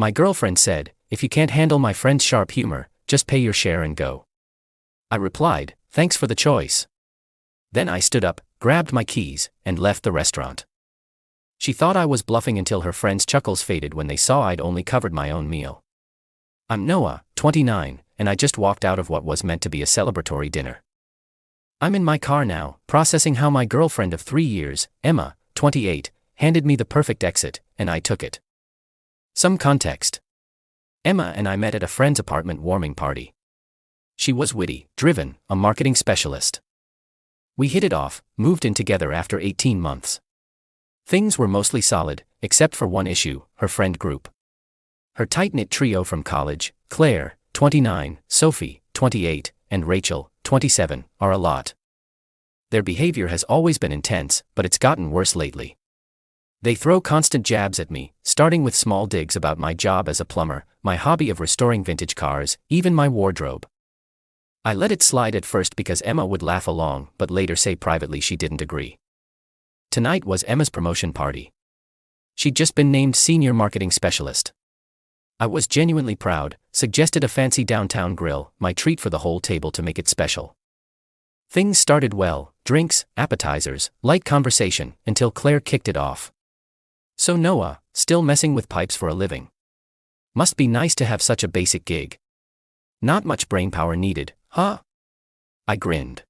My girlfriend said, if you can't handle my friend's sharp humor, just pay your share and go. I replied, thanks for the choice. Then I stood up, grabbed my keys, and left the restaurant. She thought I was bluffing until her friends' chuckles faded when they saw I'd only covered my own meal. I'm Noah, 29, and I just walked out of what was meant to be a celebratory dinner. I'm in my car now, processing how my girlfriend of 3 years, Emma, 28, handed me the perfect exit, and I took it. Some context. Emma and I met at a friend's apartment warming party. She was witty, driven, a marketing specialist. We hit it off, moved in together after 18 months. Things were mostly solid, except for one issue, her friend group. Her tight-knit trio from college, Claire, 29, Sophie, 28, and Rachel, 27, are a lot. Their behavior has always been intense, but it's gotten worse lately. They throw constant jabs at me, starting with small digs about my job as a plumber, my hobby of restoring vintage cars, even my wardrobe. I let it slide at first because Emma would laugh along, but later say privately she didn't agree. Tonight was Emma's promotion party. She'd just been named Senior Marketing Specialist. I was genuinely proud, suggested a fancy downtown grill, my treat for the whole table to make it special. Things started well, drinks, appetizers, light conversation, until Claire kicked it off. So Noah, still messing with pipes for a living. Must be nice to have such a basic gig. Not much brainpower needed, huh? I grinned.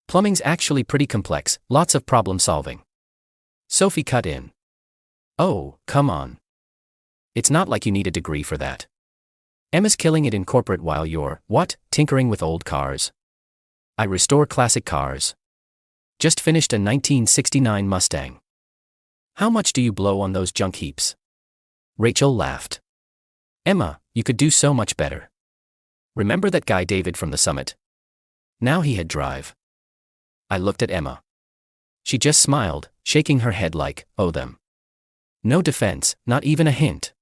Plumbing's actually pretty complex, lots of problem solving. Sophie cut in. Oh, come on. It's not like you need a degree for that. Emma's killing it in corporate while you're, what, tinkering with old cars? I restore classic cars. Just finished a 1969 Mustang. How much do you blow on those junk heaps? Rachel laughed. Emma, you could do so much better. Remember that guy David from the summit? Now he had drive. I looked at Emma. She just smiled, shaking her head like, oh them. No defense, not even a hint.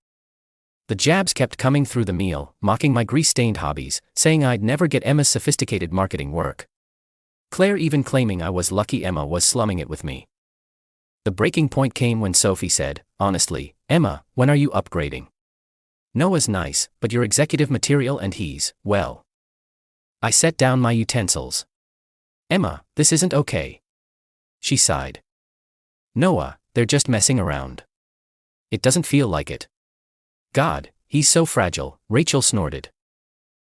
The jabs kept coming through the meal, mocking my grease-stained hobbies, saying I'd never get Emma's sophisticated marketing work. Claire even claiming I was lucky Emma was slumming it with me. The breaking point came when Sophie said, honestly, Emma, when are you upgrading? Noah's nice, but you're executive material and he's, well. I set down my utensils. Emma, this isn't okay. She sighed. Noah, they're just messing around. It doesn't feel like it. God, he's so fragile, Rachel snorted.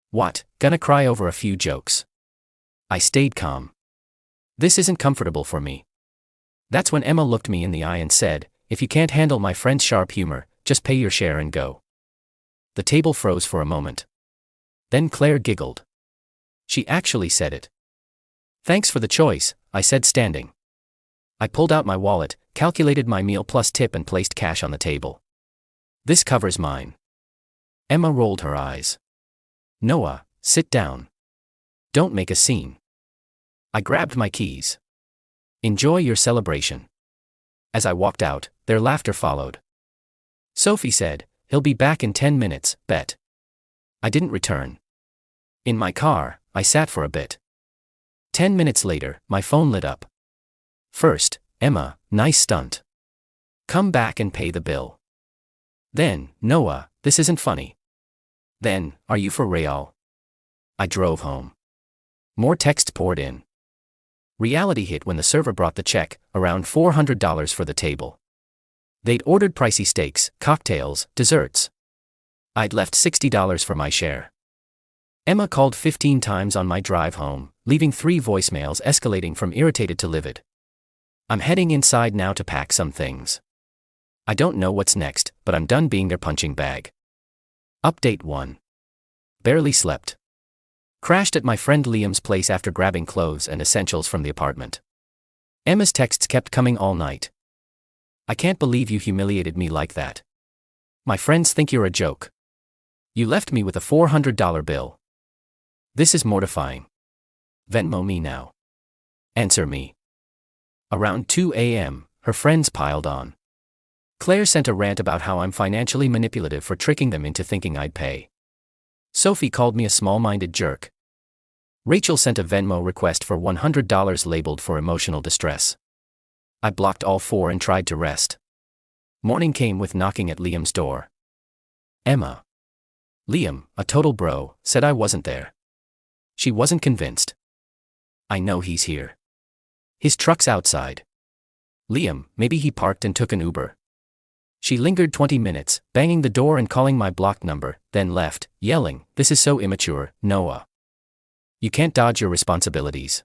What, gonna cry over a few jokes? I stayed calm. This isn't comfortable for me. That's when Emma looked me in the eye and said, if you can't handle my friend's sharp humor, just pay your share and go. The table froze for a moment. Then Claire giggled. She actually said it. Thanks for the choice, I said standing. I pulled out my wallet, calculated my meal plus tip and placed cash on the table. This covers mine. Emma rolled her eyes. Noah, sit down. Don't make a scene. I grabbed my keys. Enjoy your celebration. As I walked out, their laughter followed. Sophie said, he'll be back in 10 minutes, bet. I didn't return. In my car, I sat for a bit. 10 minutes later, my phone lit up. First, Emma, nice stunt. Come back and pay the bill. Then, Noah, this isn't funny. Then, are you for real? I drove home. More texts poured in. Reality hit when the server brought the check, around $400 for the table. They'd ordered pricey steaks, cocktails, desserts. I'd left $60 for my share. Emma called 15 times on my drive home, leaving 3 voicemails escalating from irritated to livid. I'm heading inside now to pack some things. I don't know what's next, but I'm done being their punching bag. Update 1. Barely slept. Crashed at my friend Liam's place after grabbing clothes and essentials from the apartment. Emma's texts kept coming all night. I can't believe you humiliated me like that. My friends think you're a joke. You left me with a $400 bill. This is mortifying. Venmo me now. Answer me. Around 2 a.m., her friends piled on. Claire sent a rant about how I'm financially manipulative for tricking them into thinking I'd pay. Sophie called me a small-minded jerk. Rachel sent a Venmo request for $100 labeled for emotional distress. I blocked all 4 and tried to rest. Morning came with knocking at Liam's door. Emma. Liam, a total bro, said I wasn't there. She wasn't convinced. I know he's here. His truck's outside. Liam, maybe he parked and took an Uber. She lingered 20 minutes, banging the door and calling my block number, then left, yelling, "This is so immature, Noah. You can't dodge your responsibilities."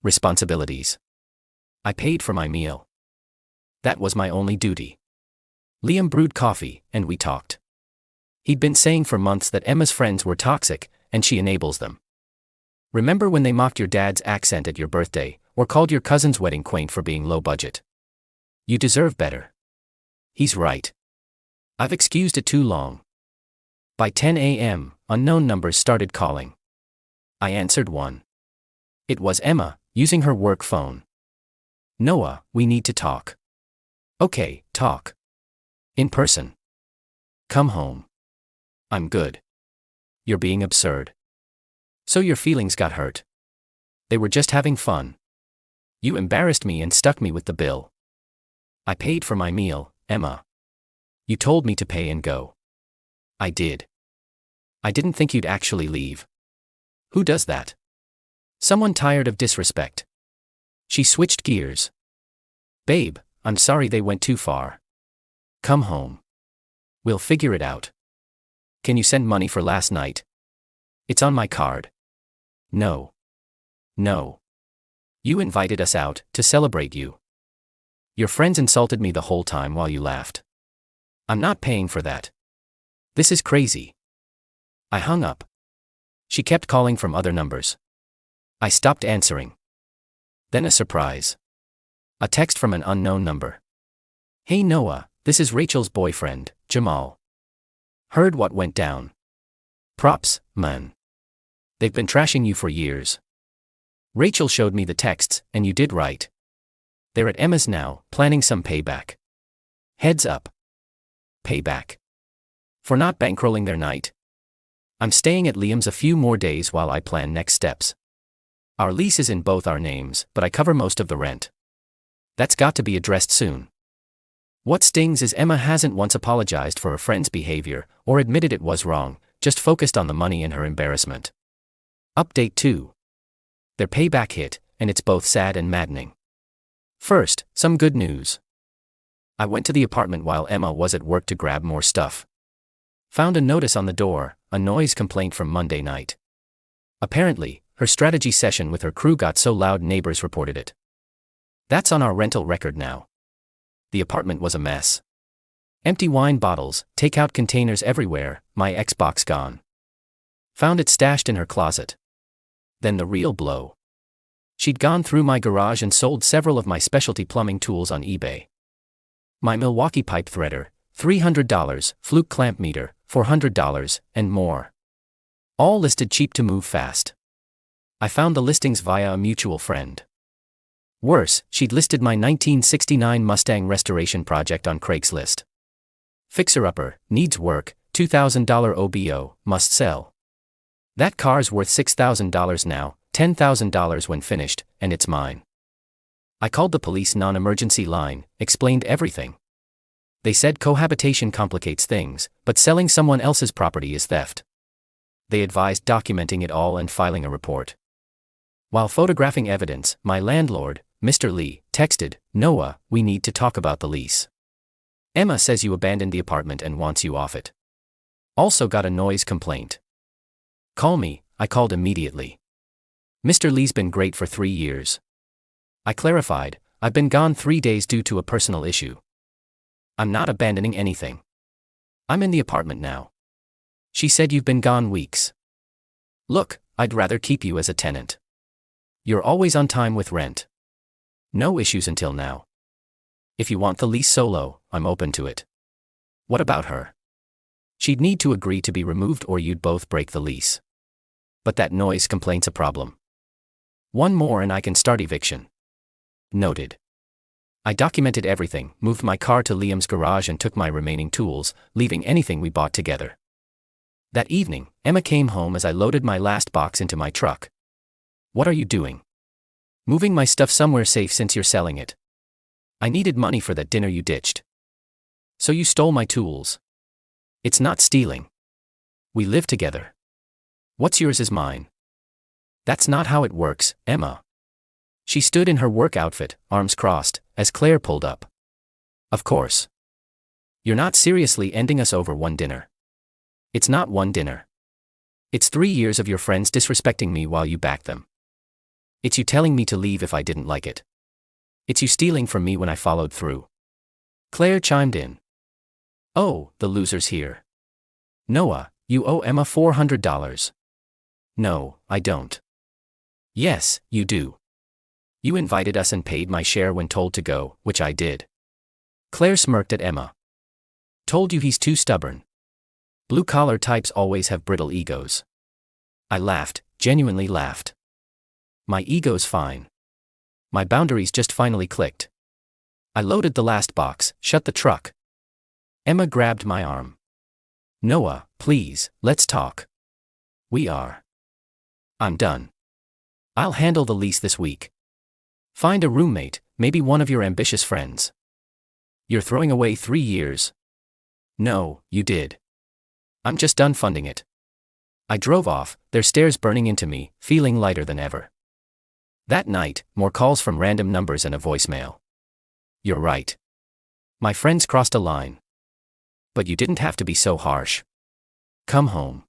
Responsibilities. I paid for my meal. That was my only duty. Liam brewed coffee, and we talked. He'd been saying for months that Emma's friends were toxic, and she enables them. Remember when they mocked your dad's accent at your birthday, or called your cousin's wedding quaint for being low budget? You deserve better. He's right. I've excused it too long. By 10 a.m., unknown numbers started calling. I answered one. It was Emma, using her work phone. "Noah, we need to talk." "Okay, talk. In person." "Come home." "I'm good." "You're being absurd." "So your feelings got hurt?" "They were just having fun." "You embarrassed me and stuck me with the bill." "I paid for my meal, Emma." "You told me to pay and go." "I did." "I didn't think you'd actually leave." "Who does that?" "Someone tired of disrespect." She switched gears. "Babe, I'm sorry they went too far. Come home. We'll figure it out. Can you send money for last night?" "It's on my card." "No. No. You invited us out to celebrate you. Your friends insulted me the whole time while you laughed. I'm not paying for that. This is crazy." I hung up. She kept calling from other numbers. I stopped answering. Then a surprise. A text from an unknown number. "Hey Noah, this is Rachel's boyfriend, Jamal. Heard what went down. Props, man. They've been trashing you for years. Rachel showed me the texts, and you did right. They're at Emma's now, planning some payback. Heads up." Payback. For not bankrolling their night. I'm staying at Liam's a few more days while I plan next steps. Our lease is in both our names, but I cover most of the rent. That's got to be addressed soon. What stings is Emma hasn't once apologized for her friend's behavior, or admitted it was wrong, just focused on the money and her embarrassment. Update 2. Their payback hit, and it's both sad and maddening. First, some good news. I went to the apartment while Emma was at work to grab more stuff. Found a notice on the door, a noise complaint from Monday night. Apparently, her strategy session with her crew got so loud neighbors reported it. That's on our rental record now. The apartment was a mess. Empty wine bottles, takeout containers everywhere, my Xbox gone. Found it stashed in her closet. Then the real blow. She'd gone through my garage and sold several of my specialty plumbing tools on eBay. My Milwaukee pipe threader, $300, fluke clamp meter, $400, and more. All listed cheap to move fast. I found the listings via a mutual friend. Worse, she'd listed my 1969 Mustang restoration project on Craigslist. Fixer-upper, needs work, $2,000 OBO, must sell. That car's worth $6,000 now, $10,000 when finished, and it's mine. I called the police non-emergency line, explained everything. They said cohabitation complicates things, but selling someone else's property is theft. They advised documenting it all and filing a report. While photographing evidence, my landlord, Mr. Lee, texted, "Noah, we need to talk about the lease. Emma says you abandoned the apartment and wants you off it. Also got a noise complaint. Call me." I called immediately. Mr. Lee's been great for 3 years. I clarified, I've been gone 3 days due to a personal issue. I'm not abandoning anything. I'm in the apartment now. She said you've been gone weeks. Look, I'd rather keep you as a tenant. You're always on time with rent. No issues until now. If you want the lease solo, I'm open to it. What about her? She'd need to agree to be removed or you'd both break the lease. But that noise complaint's a problem. One more and I can start eviction. Noted. I documented everything, moved my car to Liam's garage and took my remaining tools, leaving anything we bought together. That evening, Emma came home as I loaded my last box into my truck. "What are you doing?" "Moving my stuff somewhere safe since you're selling it. I needed money for that dinner you ditched." "So you stole my tools?" It's not stealing. We live together. What's yours is mine. That's not how it works, Emma. She stood in her work outfit, arms crossed, as Claire pulled up. Of course. You're not seriously ending us over one dinner. It's not one dinner. It's 3 years of your friends disrespecting me while you back them. It's you telling me to leave if I didn't like it. It's you stealing from me when I followed through. Claire chimed in. Oh, the loser's here. Noah, you owe Emma $400. No, I don't. Yes, you do. You invited us and paid my share when told to go, which I did. Claire smirked at Emma. Told you he's too stubborn. Blue-collar types always have brittle egos. I laughed, genuinely laughed. My ego's fine. My boundaries just finally clicked. I loaded the last box, shut the truck. Emma grabbed my arm. Noah, please, let's talk. We are. I'm done. I'll handle the lease this week. Find a roommate, maybe one of your ambitious friends. You're throwing away 3 years. No, you did. I'm just done funding it. I drove off, their stares burning into me, feeling lighter than ever. That night, more calls from random numbers and a voicemail. You're right. My friends crossed a line. But you didn't have to be so harsh. Come home.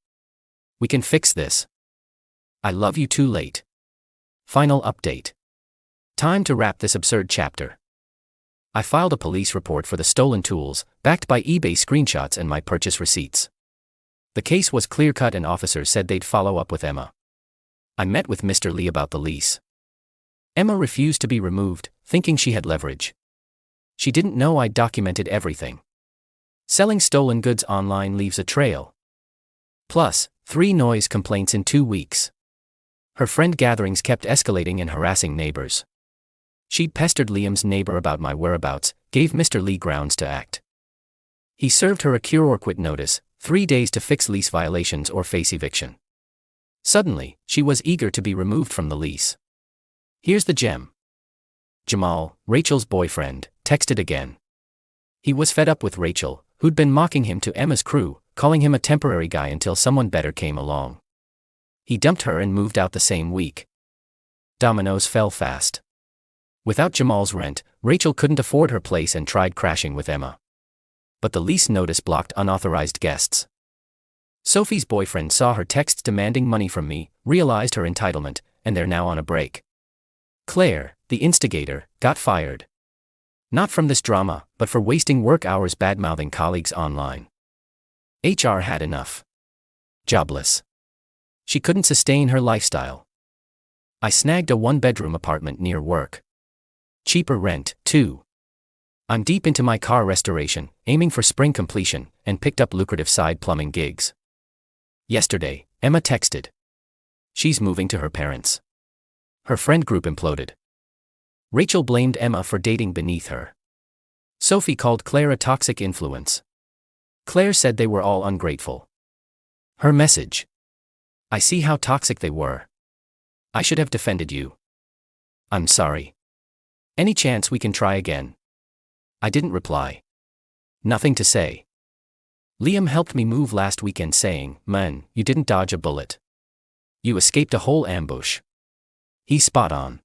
We can fix this. I love you too late. Final update. Time to wrap this absurd chapter. I filed a police report for the stolen tools, backed by eBay screenshots and my purchase receipts. The case was clear-cut and officers said they'd follow up with Emma. I met with Mr. Lee about the lease. Emma refused to be removed, thinking she had leverage. She didn't know I'd documented everything. Selling stolen goods online leaves a trail. Plus, 3 noise complaints in 2 weeks. Her friend gatherings kept escalating and harassing neighbors. She'd pestered Liam's neighbor about my whereabouts, gave Mr. Lee grounds to act. He served her a cure or quit notice, 3 days to fix lease violations or face eviction. Suddenly, she was eager to be removed from the lease. Here's the gem. Jamal, Rachel's boyfriend, texted again. He was fed up with Rachel, who'd been mocking him to Emma's crew, calling him a temporary guy until someone better came along. He dumped her and moved out the same week. Dominoes fell fast. Without Jamal's rent, Rachel couldn't afford her place and tried crashing with Emma. But the lease notice blocked unauthorized guests. Sophie's boyfriend saw her texts demanding money from me, realized her entitlement, and they're now on a break. Claire, the instigator, got fired. Not from this drama, but for wasting work hours bad-mouthing colleagues online. HR had enough. Jobless. She couldn't sustain her lifestyle. I snagged a 1-bedroom apartment near work. Cheaper rent, too. I'm deep into my car restoration, aiming for spring completion, and picked up lucrative side plumbing gigs. Yesterday, Emma texted. She's moving to her parents. Her friend group imploded. Rachel blamed Emma for dating beneath her. Sophie called Claire a toxic influence. Claire said they were all ungrateful. Her message. I see how toxic they were. I should have defended you. I'm sorry. Any chance we can try again? I didn't reply. Nothing to say. Liam helped me move last weekend saying, "Man, you didn't dodge a bullet. You escaped a whole ambush." He's spot on.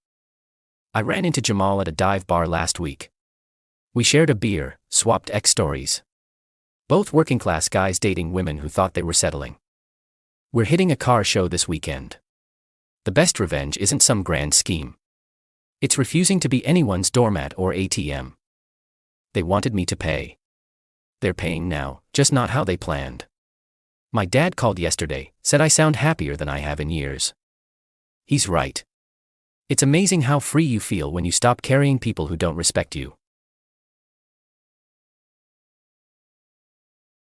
I ran into Jamal at a dive bar last week. We shared a beer, swapped ex stories. Both working-class guys dating women who thought they were settling. We're hitting a car show this weekend. The best revenge isn't some grand scheme. It's refusing to be anyone's doormat or ATM. They wanted me to pay. They're paying now, just not how they planned. My dad called yesterday, said I sound happier than I have in years. He's right. It's amazing how free you feel when you stop carrying people who don't respect you.